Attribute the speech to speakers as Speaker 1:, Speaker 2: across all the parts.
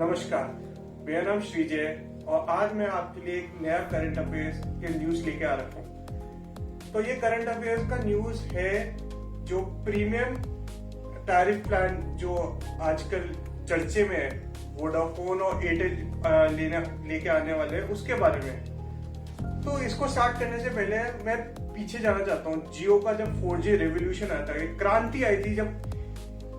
Speaker 1: नमस्कार, मेरा नाम श्रीजय और आज मैं आपके लिए एक नया करंट अफेयर्स के न्यूज लेके आ रखा हूँ। तो ये करंट अफेयर्स का न्यूज है जो प्रीमियम टैरिफ प्लान जो आजकल चर्चे में है, वोडाफोन और एयरटेल लेके आने वाले हैं उसके बारे में। तो इसको स्टार्ट करने से पहले मैं पीछे जाना चाहता हूँ। जियो का जब 4G रेवोल्यूशन आया था, एक क्रांति आई थी जब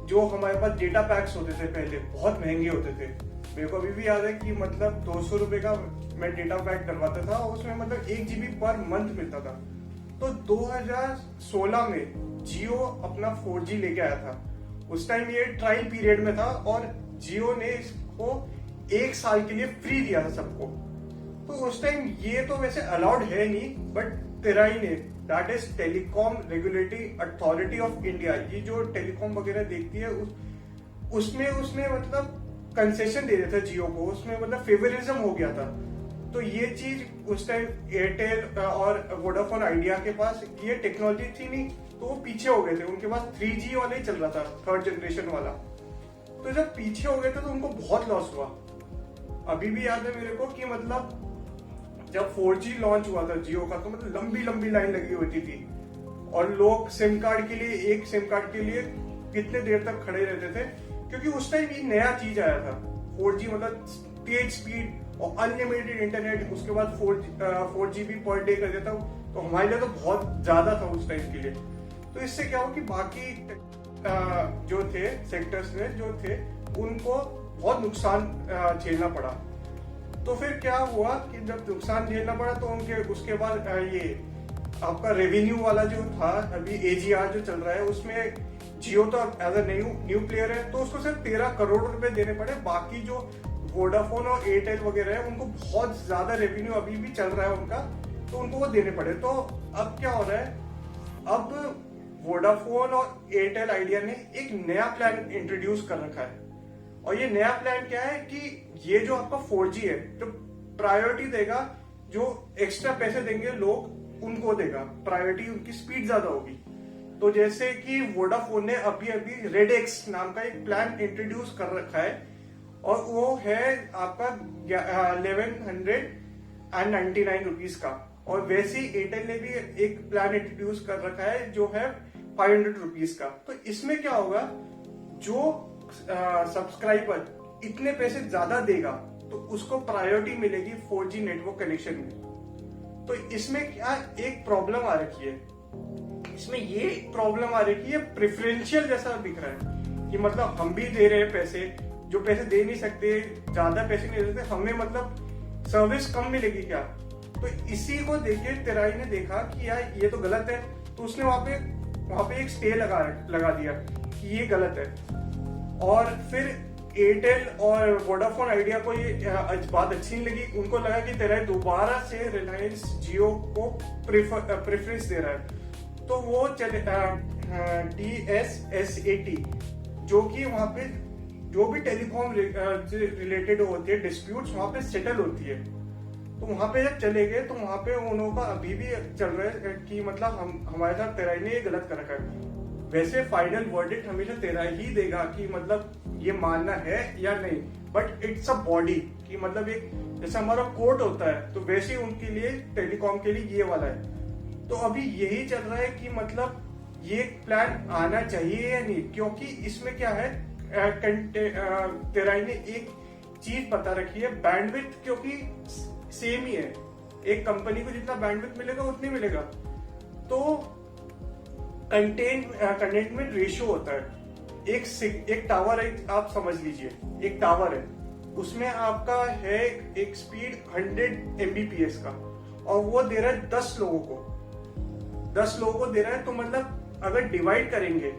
Speaker 1: जो हमारे पास डेटा पैक्स होते थे पहले बहुत महंगे होते थे। मेरे को अभी भी याद है कि मतलब 200 रुपए का मैं डेटा पैक डलवाता था और उसमें मतलब 1 GB पर मंथ मिलता था। तो 2016 में जियो अपना 4G लेके आया था। उस टाइम ये ट्रायल पीरियड में था और जियो ने इसको 1 साल के लिए फ्री दिया था सबको। तो उस टाइम ये तो वैसे अलाउड है नहीं, बट तेराई ने, that is telecom regulatory authority of India, ये जो टेलीकॉम वगैरह देखती है उसने मतलब कंसेशन दे दिया था जियो को, उसमें मतलब फेवरिज्म हो गया था। तो ये चीज उस टाइम एयरटेल और वोडाफोन आइडिया के पास ये टेक्नोलॉजी थी नहीं, तो वो पीछे हो गए थे। उनके पास 3G वाला ही चल रहा था, 3rd जनरेशन वाला। तो जब पीछे हो गए थे तो उनको बहुत लॉस हुआ। अभी भी याद है मेरे को कि मतलब जब 4G लॉन्च हुआ था जियो का, तो मतलब लंबी लंबी लाइन लगी होती थी और लोग सिम कार्ड के लिए, एक सिम कार्ड के लिए कितने देर तक खड़े रहते थे, क्योंकि उस टाइम ये नया चीज आया था। 4G मतलब तेज स्पीड और अनलिमिटेड इंटरनेट, उसके बाद 4GB पर डे कर देता हूँ, तो हमारे लिए तो बहुत ज्यादा था उस टाइम के लिए। तो इससे क्या हुआ कि बाकी जो थे सेक्टर्स में जो थे उनको बहुत नुकसान झेलना पड़ा। तो फिर क्या हुआ कि जब नुकसान झेलना पड़ा तो उनके उसके बाद ये आपका रेवेन्यू वाला जो था, अभी AGR जो चल रहा है उसमें जियो तो एज अ न्यू प्लेयर है, तो उसको सिर्फ 13 करोड़ रुपए देने पड़े। बाकी जो वोडाफोन और एयरटेल वगैरह है उनको बहुत ज्यादा रेवेन्यू अभी भी चल रहा है उनका, तो उनको वो देने पड़े। तो अब क्या हो रहा है, अब वोडाफोन और एयरटेल आइडिया ने एक नया प्लान इंट्रोड्यूस कर रखा है। और ये नया प्लान क्या है कि ये जो आपका 4G है, जो प्रायोरिटी देगा, जो एक्स्ट्रा पैसे देंगे लोग उनको देगा प्रायोरिटी, उनकी स्पीड ज्यादा होगी। तो जैसे कि वोडाफोन ने अभी रेडेक्स नाम का एक प्लान इंट्रोड्यूस कर रखा है और वो है आपका 1199 रुपीज का। और वैसे ही एयरटेल ने भी एक प्लान इंट्रोड्यूस कर रखा है जो है 500 रुपीज का। तो इसमें क्या होगा, जो सब्सक्राइबर इतने पैसे ज्यादा देगा तो उसको प्रायोरिटी मिलेगी 4G नेटवर्क कनेक्शन में। तो इसमें क्या एक प्रॉब्लम आ रखी है, इसमें ये प्रॉब्लम आ रही है, प्रेफरेंशियल जैसा दिख रहा है कि मतलब हम भी दे रहे हैं पैसे, जो पैसे दे नहीं सकते, ज्यादा पैसे नहीं देते, हमें मतलब सर्विस कम मिलेगी क्या। तो इसी को देखे तेराई ने देखा कि यार ये तो गलत है, तो उसने वहां पे एक स्टे लगा दिया कि ये गलत है। और फिर एयरटेल और वोडाफोन आइडिया को ये बात अच्छी नहीं लगी, उनको लगा कि तेराई दोबारा से रिलायंस जियो को प्रेफरेंस दे रहा है। तो वो चले TSSAT, जो कि वहां पे जो भी टेलीकॉम रिलेटेड होती है डिस्प्यूट्स वहां पे सेटल होती है। तो वहां पे जब चले गए तो वहां पे उन लोगों का अभी भी चल रहा है कि मतलब हमारे साथ तेराई ने ये गलत कर रखा है। वैसे फाइनल वर्डिक्ट हमेशा तेराई ही देगा कि मतलब ये मानना है या नहीं, बट इट्स अ बॉडी कि मतलब एक जैसे हमारा कोर्ट होता है, तो वैसे ही उनके लिए टेलीकॉम के लिए ये वाला है। तो अभी यही चल रहा है कि मतलब ये प्लान आना चाहिए या नहीं, क्योंकि इसमें क्या है, तेराई ने एक चीज बता रखी है, बैंडविड्थ क्योंकि सेम ही है, एक कंपनी को जितना बैंडविड्थ मिलेगा उतनी मिलेगा। तो कंटेनमेंट रेशियो होता है, एक टावर है, आप समझ लीजिए एक टावर है, उसमें आपका है एक स्पीड 100 Mbps का और वो दे रहा है 10 लोगों को दे रहा है। तो मतलब अगर डिवाइड करेंगे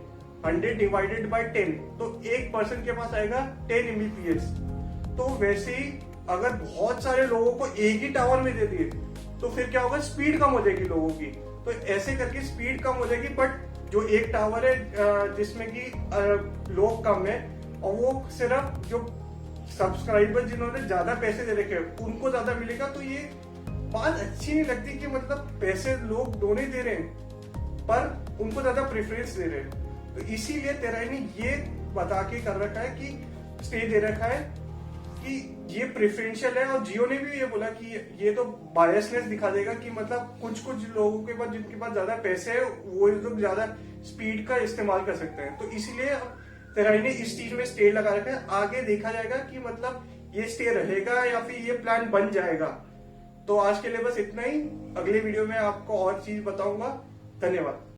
Speaker 1: 100 डिवाइडेड बाय 10, तो एक पर्सन के पास आएगा 10 Mbps। तो वैसे ही अगर बहुत सारे लोगों को एक ही टावर में दे दिए तो फिर क्या होगा, स्पीड कम हो जाएगी लोगों की। तो ऐसे करके स्पीड कम हो जाएगी, बट जो एक टावर है जिसमें कि लोग कम है और वो सिर्फ जो सब्सक्राइबर जिन्होंने ज्यादा पैसे दे रखे उनको ज्यादा मिलेगा। तो ये बात अच्छी नहीं लगती कि मतलब पैसे लोग दोनों दे रहे हैं पर उनको ज्यादा प्रेफरेंस दे रहे हैं। तो इसीलिए तेराई ने ये बता के कर रखा है कि स्टे दे रखा है कि ये प्रेफरेंशियल है, और जियो ने भी ये बोला कि ये तो बायसनेस दिखा देगा कि मतलब कुछ लोगों के पास, जिनके पास ज्यादा पैसे है, वो लोग ज्यादा स्पीड का इस्तेमाल कर सकते हैं। तो इसलिए तेराई ने इस चीज में स्टे लगा रखा है। आगे देखा जाएगा कि मतलब ये स्टे रहेगा या फिर ये प्लान बन जाएगा। तो आज के लिए बस इतना ही। अगले वीडियो में आपको और चीज बताऊंगा। धन्यवाद।